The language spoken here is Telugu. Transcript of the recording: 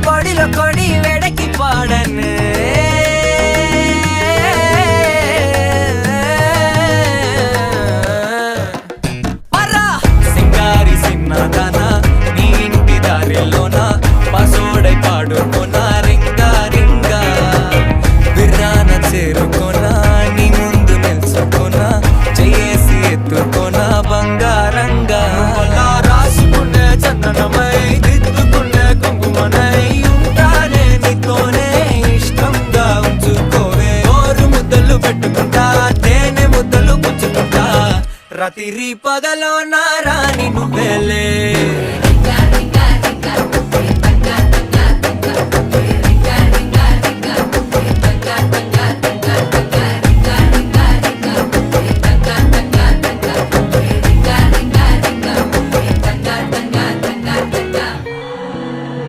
పొడిలో కొడి వెడకి పాడనే సింగారి సిన్నదానా నీ ఇంటి దారిలోనా పసోడై పాడుకోనా రింగా రింగా బిర్రాన చేరుకోనా నీ ముందు నిల్చుకోనా చేసి ఎత్తుకోనా బంగారంగా రాసుకునే చందనమై దిద్దుకునే కుంకుమనై ఉంటానే నీతోనే ఇష్టంగా ఉంచుకోవే ఓరు ముద్దలు పెట్టుకుంటా తేనె ముద్దలు పుచ్చుకుంటా రాత్రి పగలో నా రాణి నువ్వేలే